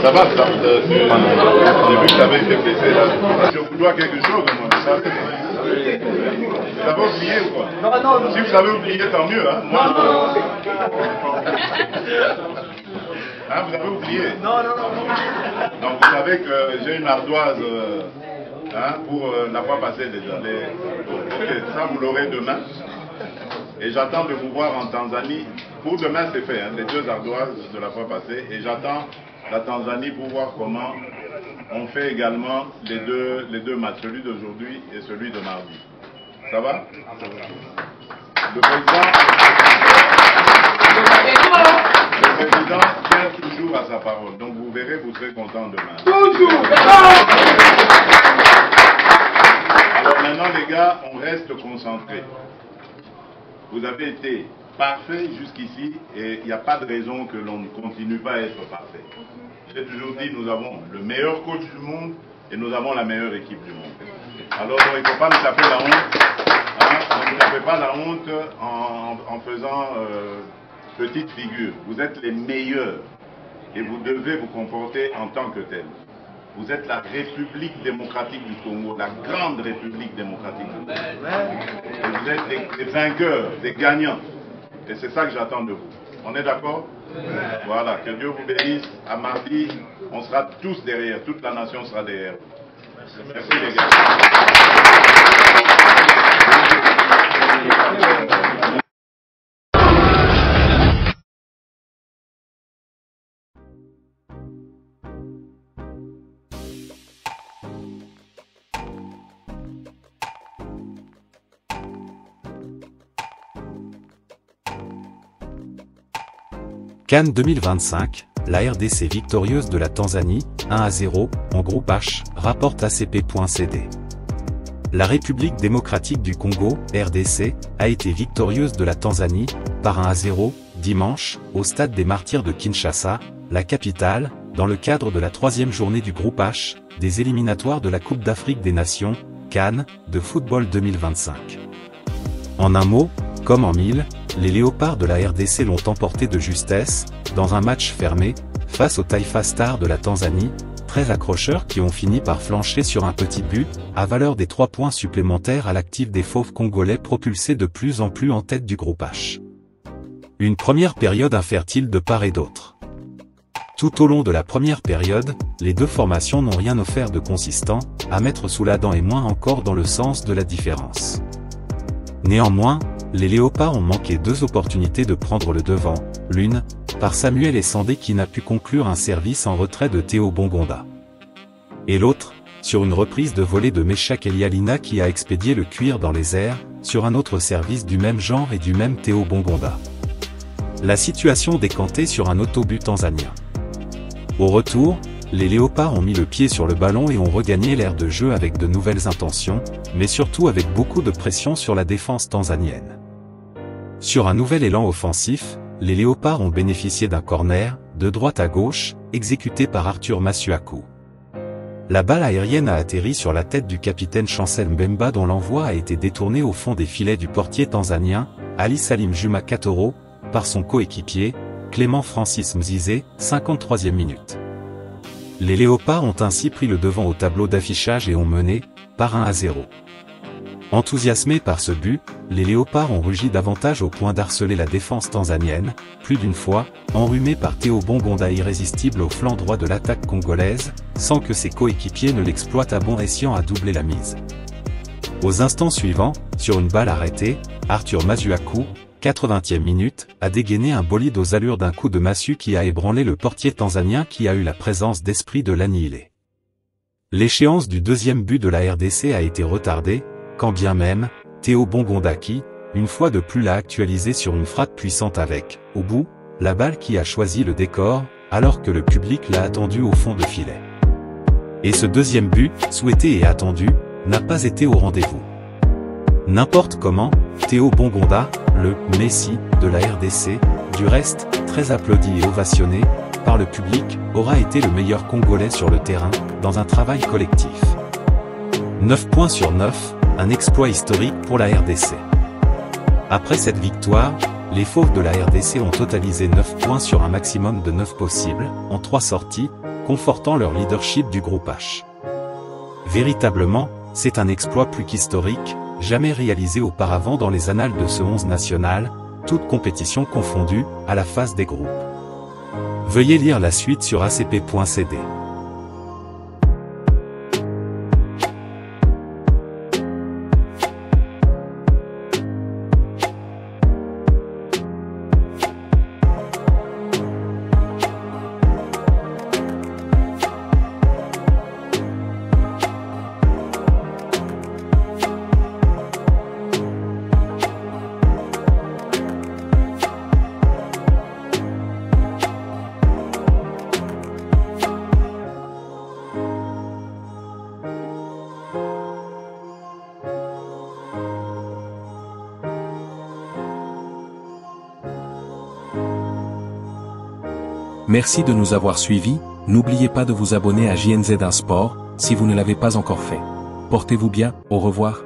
Ça va, j'ai vu que tu avais été blessé là. Je vous dois quelque chose, moi, vous savez. Vous avez oublié ou quoi? Non. Si vous avez oublié, tant mieux. Hein. Moi, hein, vous avez oublié? Non. Donc vous savez que j'ai une ardoise hein, pour la fois passée déjà. Ok, ça vous l'aurez demain. Et j'attends de vous voir en Tanzanie. Pour demain c'est fait, hein, les 2 ardoises de la fois passée. Et j'attends la Tanzanie pour voir comment on fait également les deux matchs, celui d'aujourd'hui et celui de mardi. Ça va? Le président tient toujours à sa parole. Donc vous verrez, vous serez content demain. Toujours. Alors maintenant les gars, on reste concentrés. Vous avez été parfait jusqu'ici et il n'y a pas de raison que l'on ne continue pas à être parfait. J'ai toujours dit, nous avons le meilleur coach du monde et nous avons la meilleure équipe du monde. Alors il ne faut pas nous taper la honte. Hein, on ne tape pas la honte en faisant petite figure. Vous êtes les meilleurs et vous devez vous comporter en tant que tel. Vous êtes la République démocratique du Congo, la grande République démocratique du Congo. Et vous êtes des vainqueurs, des gagnants. Et c'est ça que j'attends de vous. On est d'accord? Voilà, que Dieu vous bénisse. À mardi, on sera tous derrière, toute la nation sera derrière. Merci les gars. CAN 2025, la RDC victorieuse de la Tanzanie, 1-0, en groupe H, rapporte ACP.cd. La République démocratique du Congo, RDC, a été victorieuse de la Tanzanie, par 1-0, dimanche, au stade des Martyrs de Kinshasa, la capitale, dans le cadre de la 3e journée du groupe H, des éliminatoires de la Coupe d'Afrique des Nations, CAN, de football 2025. En un mot, comme en mille, les léopards de la RDC l'ont emporté de justesse, dans un match fermé, face aux Taifa Stars de la Tanzanie, 13 accrocheurs qui ont fini par flancher sur un petit but, à valeur des 3 points supplémentaires à l'actif des fauves congolais propulsés de plus en plus en tête du groupe H. Une première période infertile de part et d'autre. Tout au long de la première période, les 2 formations n'ont rien offert de consistant, à mettre sous la dent et moins encore dans le sens de la différence. Néanmoins, les léopards ont manqué 2 opportunités de prendre le devant, l'une, par Samuel Essandé qui n'a pu conclure un service en retrait de Théo Bongonda. Et l'autre, sur une reprise de volée de Meshak Elialina qui a expédié le cuir dans les airs, sur un autre service du même genre et du même Théo Bongonda. La situation décantée sur un autobus tanzanien. Au retour, les léopards ont mis le pied sur le ballon et ont regagné l'aire de jeu avec de nouvelles intentions, mais surtout avec beaucoup de pression sur la défense tanzanienne. Sur un nouvel élan offensif, les léopards ont bénéficié d'un corner, de droite à gauche, exécuté par Arthur Masuaku. La balle aérienne a atterri sur la tête du capitaine Chancel Mbemba dont l'envoi a été détourné au fond des filets du portier tanzanien, Ali Salim Juma Katoro, par son coéquipier, Clément Francis Mzizé, 53e minute. Les léopards ont ainsi pris le devant au tableau d'affichage et ont mené, par 1-0. Enthousiasmés par ce but, les léopards ont rugi davantage au point d'harceler la défense tanzanienne, plus d'une fois, enrhumés par Théo Bongonda irrésistible au flanc droit de l'attaque congolaise, sans que ses coéquipiers ne l'exploitent à bon escient à doubler la mise. Aux instants suivants, sur une balle arrêtée, Arthur Masuaku, 80e minute, a dégainé un bolide aux allures d'un coup de massue qui a ébranlé le portier tanzanien qui a eu la présence d'esprit de l'annihiler. L'échéance du 2e but de la RDC a été retardée, quand bien même, Théo Bongonda qui, une fois de plus l'a actualisé sur une frappe puissante avec, au bout, la balle qui a choisi le décor, alors que le public l'a attendu au fond de filet. Et ce 2e but, souhaité et attendu, n'a pas été au rendez-vous. N'importe comment, Théo Bongonda, le « Messi » de la RDC, du reste, très applaudi et ovationné, par le public, aura été le meilleur Congolais sur le terrain, dans un travail collectif. 9 points sur 9, un exploit historique pour la RDC. Après cette victoire, les fauves de la RDC ont totalisé 9 points sur un maximum de 9 possibles, en 3 sorties, confortant leur leadership du groupe H. Véritablement, c'est un exploit plus qu'historique, jamais réalisé auparavant dans les annales de ce 11 national, toutes compétitions confondues, à la phase des groupes. Veuillez lire la suite sur acp.cd. Merci de nous avoir suivis, n'oubliez pas de vous abonner à JNZ1 Sport, si vous ne l'avez pas encore fait. Portez-vous bien, au revoir.